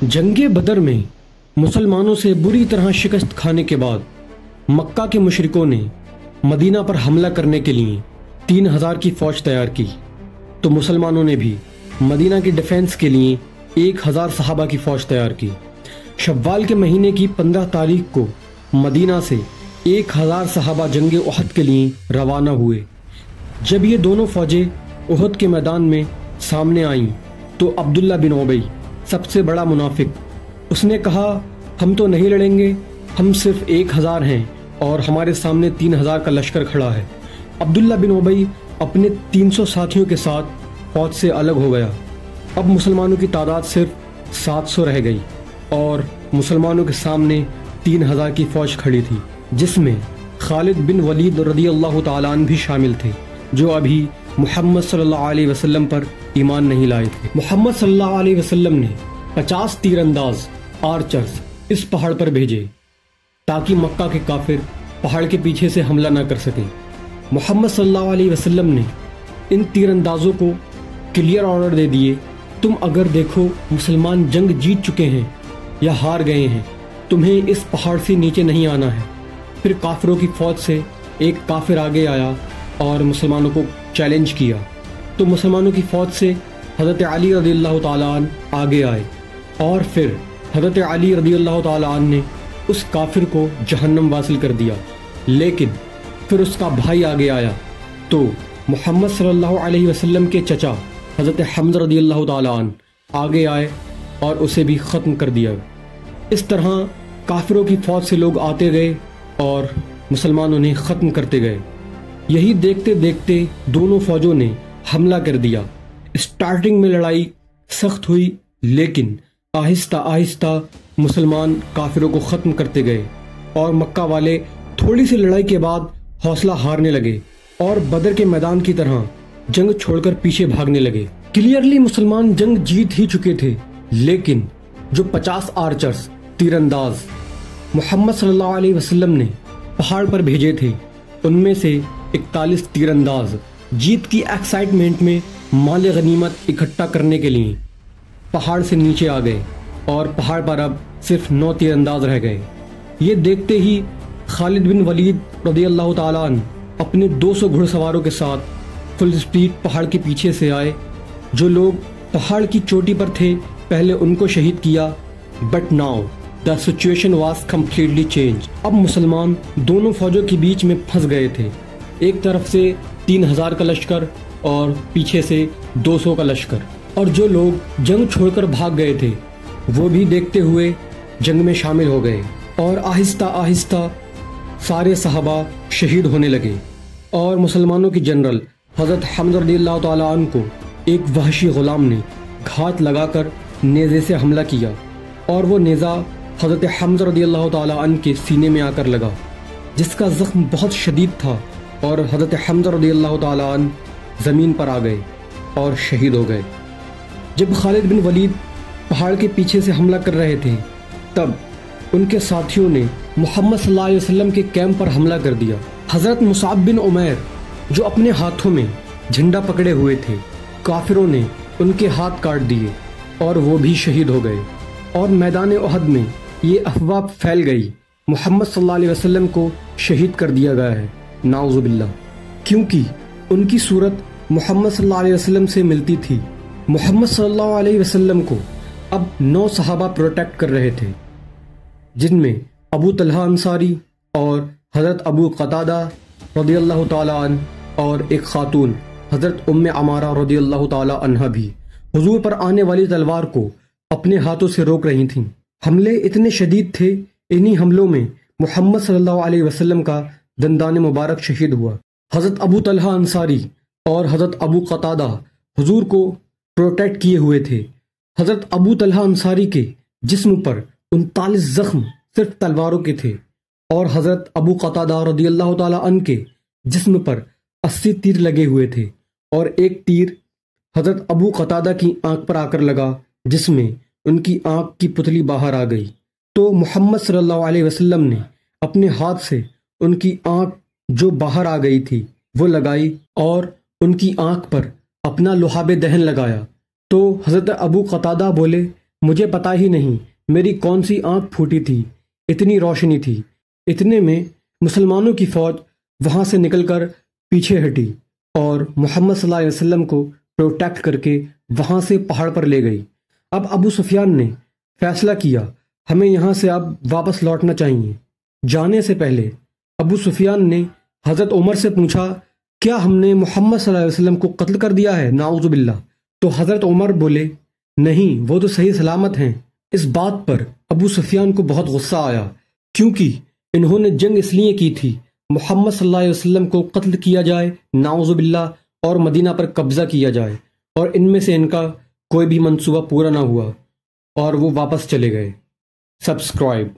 جنگ بدر میں مسلمانوں سے بری طرح شکست کھانے کے بعد مکہ کے مشرکوں نے مدینہ پر حملہ کرنے کے لیے 3000 کی فوج تیار کی، تو مسلمانوں نے بھی مدینہ کی ڈیفنس کے لیے 1000 صحابہ کی فوج تیار کی۔ شوال کے مہینے کی 15 تاریخ کو مدینہ سے 1000 صحابہ جنگ احد کے لیے روانہ ہوئے۔ جب یہ دونوں فوجیں احد کے میدان میں سامنے آئیں تو عبداللہ بن ابی، سب سے بڑا منافق، اس نے کہا ہم تو نہیں لڑیں گے، ہم صرف 1000 ہیں اور ہمارے سامنے 3000 کا لشکر کھڑا ہے۔ عبداللہ بن ابی اپنے 300 ساتھیوں کے ساتھ فوج سے الگ ہو گیا۔ اب مسلمانوں کی تعداد صرف 700 رہ گئی اور مسلمانوں کے سامنے 3000 کی فوج کھڑی تھی، جس میں خالد بن ولید رضی اللہ تعالیٰ عنہ بھی شامل تھے، جو ابھی محمد صلی اللہ علیہ وسلم پر ایمان نہیں لائے تھے۔ محمد صلی اللہ علیہ وسلم نے 50 تیر انداز آرچرز اس پہاڑ پر بھیجے تاکہ مکہ کے کافر پہاڑ کے پیچھے سے حملہ نہ کر سکیں۔ محمد صلی اللہ علیہ وسلم نے ان تیر اندازوں کو کلیئر آرڈر دے دیے، تم اگر دیکھو مسلمان جنگ جیت چکے ہیں یا ہار گئے ہیں، تمہیں اس پہاڑ سے نیچے نہیں آنا ہے۔ پھر کافروں کی فوج سے ایک کافر آگے آیا اور مسلمانوں کو چیلنج کیا، تو مسلمانوں کی فوج سے حضرت علی رضی اللہ تعالیٰ عنہ آگے آئے اور پھر حضرت علی رضی اللہ تعالیٰ عنہ نے اس کافر کو جہنم واصل کر دیا۔ لیکن پھر اس کا بھائی آگے آیا تو محمد صلی اللہ علیہ وسلم کے چچا حضرت حمزہ رضی اللہ تعالیٰ عنہ آگے آئے اور اسے بھی ختم کر دیا۔ اس طرح کافروں کی فوج سے لوگ آتے گئے اور مسلمانوں نے ختم کرتے گئے۔ یہی دیکھتے دیکھتے دونوں فوجوں نے حملہ کر دیا۔ اسٹارٹنگ میں لڑائی سخت ہوئی، لیکن آہستہ آہستہ مسلمان کافروں کو ختم کرتے گئے اور مکہ والے تھوڑی سی لڑائی کے بعد حوصلہ ہارنے لگے اور بدر کے میدان کی طرح جنگ چھوڑ کر پیچھے بھاگنے لگے۔ کلیئرلی مسلمان جنگ جیت ہی چکے تھے، لیکن جو 50 آرچرز تیر انداز محمد صلی اللہ علیہ وسلم نے پہاڑ پر بھیجے تھے، ان میں سے 41 تیر انداز جیت کی ایکسائٹمنٹ میں مال غنیمت اکٹھا کرنے کے لیے پہاڑ سے نیچے آ گئے اور پہاڑ پر اب صرف 9 تیر انداز رہ گئے۔ یہ دیکھتے ہی خالد بن ولید رضی اللہ تعالیٰ عنہ اپنے 200 گھڑ سواروں کے ساتھ فل سپیڈ پہاڑ کے پیچھے سے آئے۔ جو لوگ پہاڑ کی چوٹی پر تھے پہلے ان کو شہید کیا، but now the situation was completely change. اب مسلمان دونوں فوجوں کے بیچ میں پھنس گئے تھے، ایک طرف سے 3000 کا لشکر اور پیچھے سے 200 کا لشکر، اور جو لوگ جنگ چھوڑ کر بھاگ گئے تھے وہ بھی دیکھتے ہوئے جنگ میں شامل ہو گئے، اور آہستہ آہستہ سارے صحابہ شہید ہونے لگے۔ اور مسلمانوں کی جنرل حضرت حمزہ رضی اللہ تعالیٰ عنہ کو ایک وحشی غلام نے گھات لگا کر نیزے سے حملہ کیا، اور وہ نیزہ حضرت حمزہ رضی اللہ تعالیٰ عنہ کے سینے میں آ کر لگا، جس کا زخم بہت شدید تھا، اور حضرت حمزہ رضی اللہ تعالیٰ عنہ زمین پر آ گئے اور شہید ہو گئے۔ جب خالد بن ولید پہاڑ کے پیچھے سے حملہ کر رہے تھے، تب ان کے ساتھیوں نے محمد صلی اللہ علیہ وسلم کے کیمپ پر حملہ کر دیا۔ حضرت مصعب بن عمیر جو اپنے ہاتھوں میں جھنڈا پکڑے ہوئے تھے، کافروں نے ان کے ہاتھ کاٹ دیے اور وہ بھی شہید ہو گئے، اور میدان احد میں یہ افواہ پھیل گئی محمد صلی اللہ علیہ وسلم کو شہید کر دیا گیا ہے، نعوذ باللہ، کیونکہ ان کی صورت محمد صلی اللہ علیہ وسلم سے ملتی تھی۔ محمد صلی اللہ علیہ وسلم کو اب 9 صحابہ پروٹیکٹ کر رہے تھے، جن میں ابو طلحہ انصاری اور حضرت ابو قتادہ رضی اللہ تعالیٰ عنہ اور ایک خاتون حضرت ام عمارہ رضی اللہ تعالیٰ عنہ بھی حضور پر آنے والی تلوار کو اپنے ہاتھوں سے روک رہی تھیں۔ حملے اتنے شدید تھے، انہی حملوں میں محمد صلی اللہ علیہ وسلم کا دندان مبارک شہید ہوا۔ حضرت ابو طلحہ انصاری اور حضرت ابو قتادہ حضور کو پروٹیکٹ کیے ہوئے تھے۔ حضرت ابو طلحہ انصاری کے جسم پر 39 زخم صرف تلواروں کے تھے، اور حضرت ابو قتادہ رضی اللہ تعالیٰ عنہ کے جسم پر 80 تیر لگے ہوئے تھے، اور ایک تیر حضرت ابو قتادہ کی آنکھ پر آ کر لگا، جس میں ان کی آنکھ کی پتلی باہر آ گئی۔ تو محمد صلی اللہ علیہ وسلم نے اپنے ہاتھ سے ان کی آنکھ جو باہر آ گئی تھی وہ لگائی اور ان کی آنکھ پر اپنا لحاب دہن لگایا۔ تو حضرت ابو قتادہ بولے مجھے پتا ہی نہیں میری کون سی آنکھ پھوٹی تھی، اتنی روشنی تھی۔ اتنے میں مسلمانوں کی فوج وہاں سے نکل کر پیچھے ہٹی اور محمد صلی اللہ علیہ وسلم کو پروٹیکٹ کر کے وہاں سے پہاڑ پر لے گئی۔ اب ابو سفیان نے فیصلہ کیا ہمیں یہاں سے اب واپس لوٹنا چاہیے۔ جانے سے پہلے ابو سفیان نے حضرت عمر سے پوچھا کیا ہم نے محمد صلی اللہ علیہ وسلم کو قتل کر دیا ہے؟ نعوذ باللہ۔ تو حضرت عمر بولے نہیں، وہ تو صحیح سلامت ہیں۔ اس بات پر ابو سفیان کو بہت غصہ آیا، کیونکہ انہوں نے جنگ اس لیے کی تھی محمد صلی اللہ علیہ وسلم کو قتل کیا جائے نعوذ باللہ، اور مدینہ پر قبضہ کیا جائے، اور ان میں سے ان کا کوئی بھی منصوبہ پورا نہ ہوا اور وہ واپس چلے گئے۔ سبسکرائب